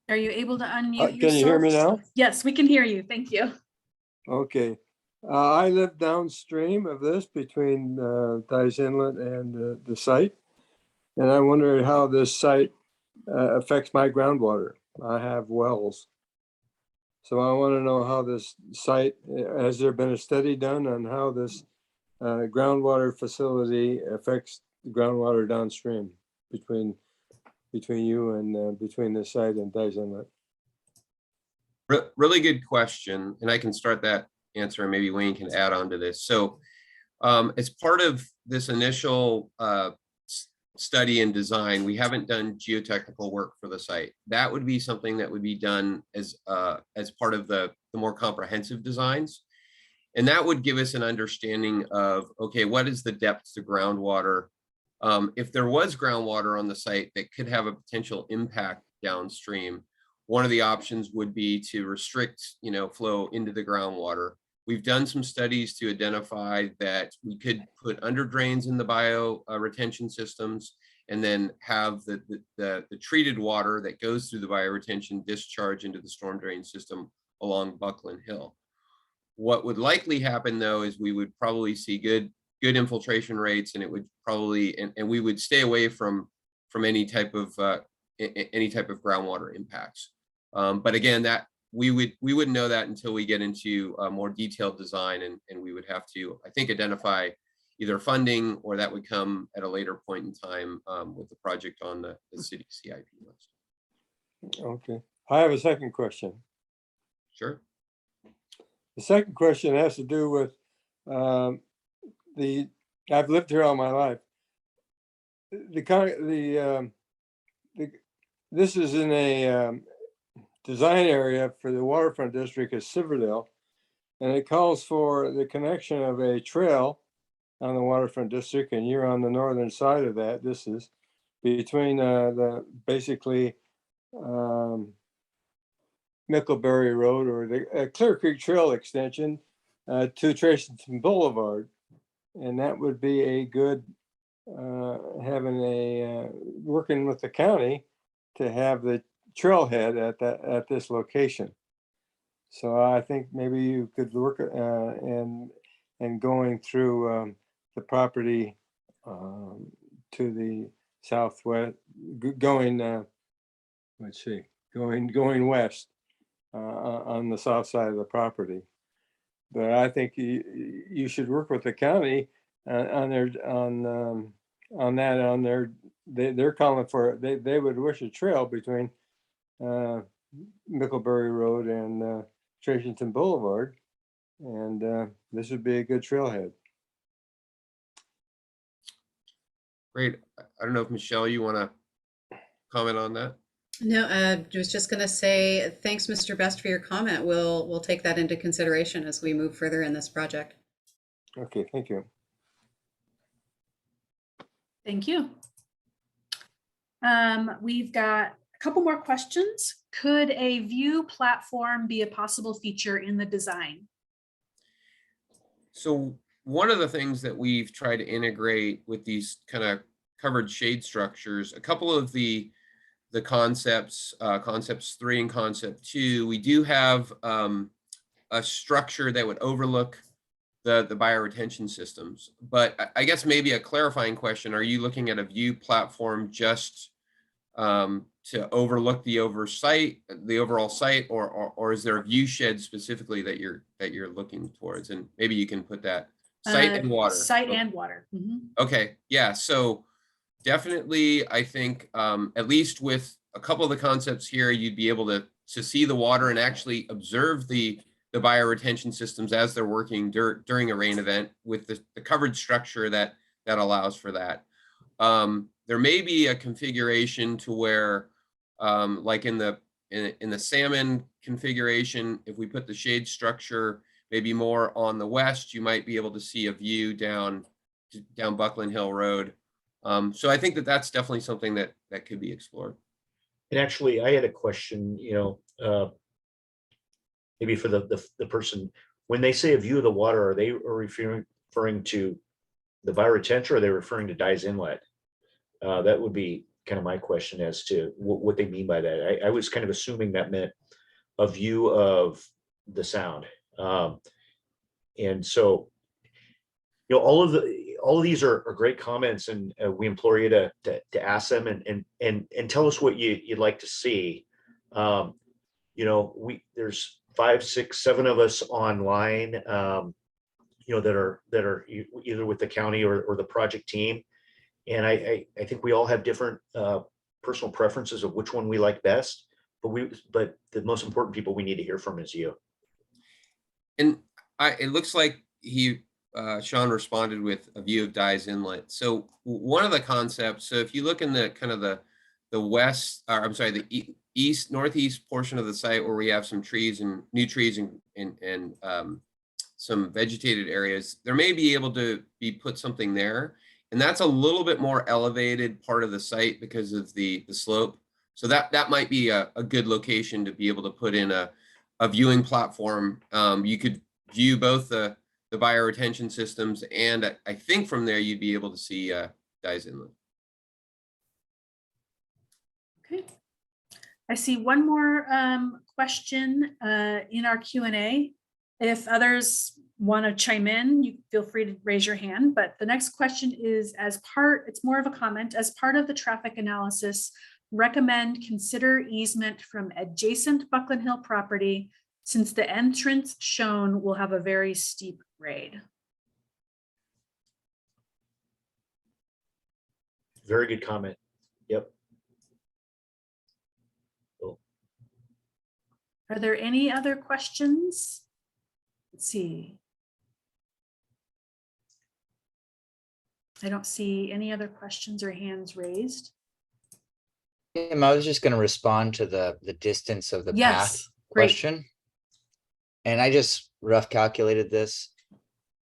Are you able to unmute yourself? Can you hear me now? Yes, we can hear you. Thank you. Okay. I live downstream of this between Dyes Inlet and the site. And I wonder how this site affects my groundwater. I have wells. So I want to know how this site, has there been a study done on how this groundwater facility affects the groundwater downstream between you and between this site and Dyes Inlet? Really good question, and I can start that answer, and maybe Wayne can add on to this. So as part of this initial study and design, we haven't done geotechnical work for the site. That would be something that would be done as part of the more comprehensive designs. And that would give us an understanding of, okay, what is the depth to groundwater? If there was groundwater on the site that could have a potential impact downstream, one of the options would be to restrict, flow into the groundwater. We've done some studies to identify that we could put under drains in the bio retention systems, and then have the treated water that goes through the bioretention discharge into the storm drain system along Bucklin Hill. What would likely happen though is we would probably see good infiltration rates, and it would probably and we would stay away from any type of groundwater impacts. But again, that we wouldn't know that until we get into a more detailed design, and we would have to, I think, identify either funding, or that would come at a later point in time with the project on the city CIP list. Okay, I have a second question. Sure. The second question has to do with I've lived here all my life. This is in a design area for the waterfront district of Silverdale, and it calls for the connection of a trail on the waterfront district, and you're on the northern side of that. This is between the basically Micklebury Road, or the Clear Creek Trail extension to Tracyton Boulevard, and that would be a good working with the county to have the trailhead at this location. So I think maybe you could work and going through the property to the southwest, going going west on the south side of the property. But I think you should work with the county they're calling for, they would wish a trail between Micklebury Road and Tracyton Boulevard, and this would be a good trailhead. Great. I don't know if Michelle, you want to comment on that? No, I was just going to say, thanks, Mr. Best, for your comment. We'll take that into consideration as we move further in this project. Okay, thank you. Thank you. We've got a couple more questions. Could a view platform be a possible feature in the design? So one of the things that we've tried to integrate with these kind of covered shade structures, a couple of the concepts, concepts 3 and concept 2, we do have a structure that would overlook the bioretention systems. But I guess maybe a clarifying question: are you looking at a view platform just to overlook the overall site, or is there a view shed specifically that you're looking towards? And maybe you can put that site and water. Site and water. Mm-hmm. Okay, yeah. So definitely, I think at least with a couple of the concepts here, you'd be able to see the water and actually observe the bioretention systems as they're working during a rain event, with the covered structure that allows for that. There may be a configuration to where, like in the salmon configuration, if we put the shade structure maybe more on the west, you might be able to see a view down Bucklin Hill Road. So I think that's definitely something that could be explored. And actually, I had a question, maybe for the person, when they say a view of the water, are they referring to the bioretention, or are they referring to Dyes Inlet? That would be kind of my question as to what they mean by that. I was kind of assuming that meant a view of the sound. And so, all of these are great comments, and we implore you to ask them and tell us what you'd like to see. There's 5, 6, 7 of us online, that are either with the county or the project team. And I think we all have different personal preferences of which one we like best, but the most important people we need to hear from is you. And it looks like Sean responded with a view of Dyes Inlet. So one of the concepts, so if you look in the kind of the west, or I'm sorry, the northeast portion of the site where we have some trees and new trees and some vegetated areas, there may be able to be put something there. And that's a little bit more elevated part of the site because of the slope. So that might be a good location to be able to put in a viewing platform. You could view both the bioretention systems, and I think from there you'd be able to see Dyes Inlet. Okay. I see one more question in our Q&A. If others want to chime in, you feel free to raise your hand. But the next question is, it's more of a comment, as part of the traffic analysis, recommend consider easement from adjacent Bucklin Hill property, since the entrance shown will have a very steep grade. Very good comment. Yep. Cool. Are there any other questions? Let's see. I don't see any other questions or hands raised. I was just going to respond to the distance of the path Yes, great. question. And I just rough calculated this.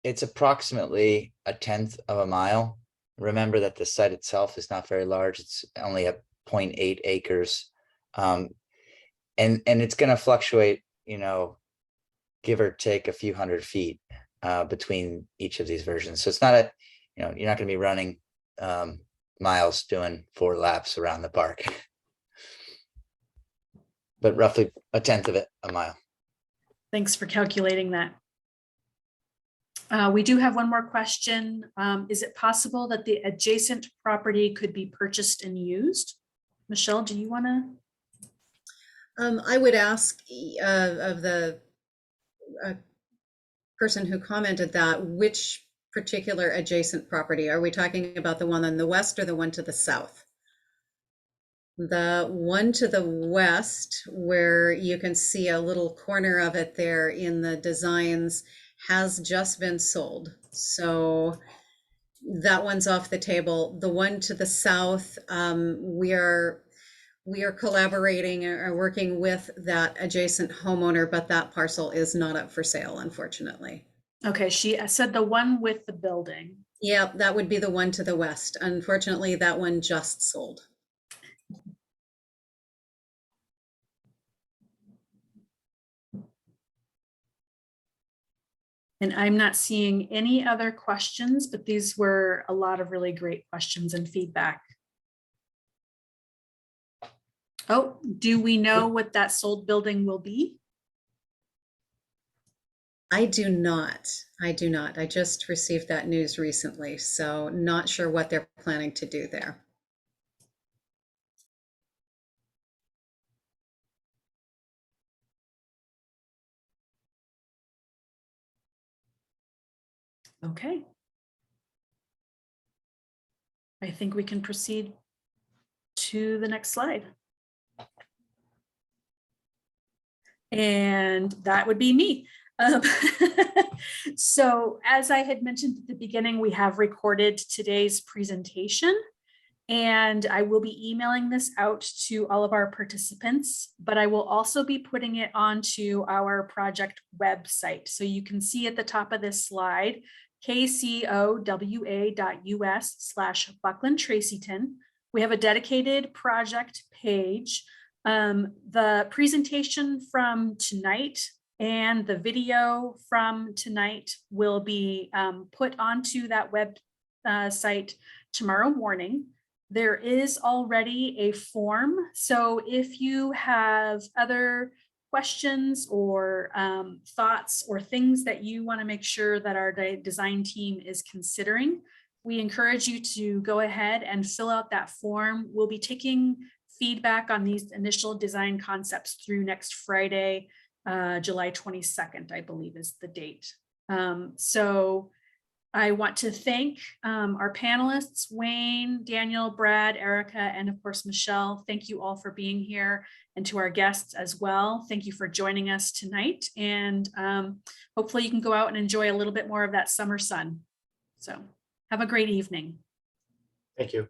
It's approximately 1/10 of a mile. Remember that the site itself is not very large. It's only a 0.8 acres. And it's going to fluctuate, give or take a few hundred feet between each of these versions. So it's not you're not going to be running miles doing 4 laps around the park, but roughly 1/10 of it, a mile. Thanks for calculating that. We do have one more question. Is it possible that the adjacent property could be purchased and used? Michelle, do you want to? I would ask of the person who commented that, which particular adjacent property? Are we talking about the one on the west or the one to the south? The one to the west, where you can see a little corner of it there in the designs, has just been sold. So that one's off the table. The one to the south, we are collaborating or working with that adjacent homeowner, but that parcel is not up for sale, unfortunately. Okay, she said the one with the building. Yeah, that would be the one to the west. Unfortunately, that one just sold. And I'm not seeing any other questions, but these were a lot of really great questions and feedback. Oh, do we know what that sold building will be? I do not. I just received that news recently, so not sure what they're planning to do there. Okay. I think we can proceed to the next slide. And that would be me. So as I had mentioned at the beginning, we have recorded today's presentation, and I will be emailing this out to all of our participants, but I will also be putting it onto our project website. So you can see at the top of this slide, kcowa.us/Bucklin Tracyton. We have a dedicated project page. The presentation from tonight and the video from tonight will be put onto that web site tomorrow morning. There is already a form. So if you have other questions or thoughts or things that you want to make sure that our design team is considering, we encourage you to go ahead and fill out that form. We'll be taking feedback on these initial design concepts through next Friday. July 22nd, I believe is the date. So I want to thank our panelists, Wayne, Daniel, Brad, Erica, and of course, Michelle. Thank you all for being here, and to our guests as well. Thank you for joining us tonight. And hopefully you can go out and enjoy a little bit more of that summer sun. So have a great evening. Thank you.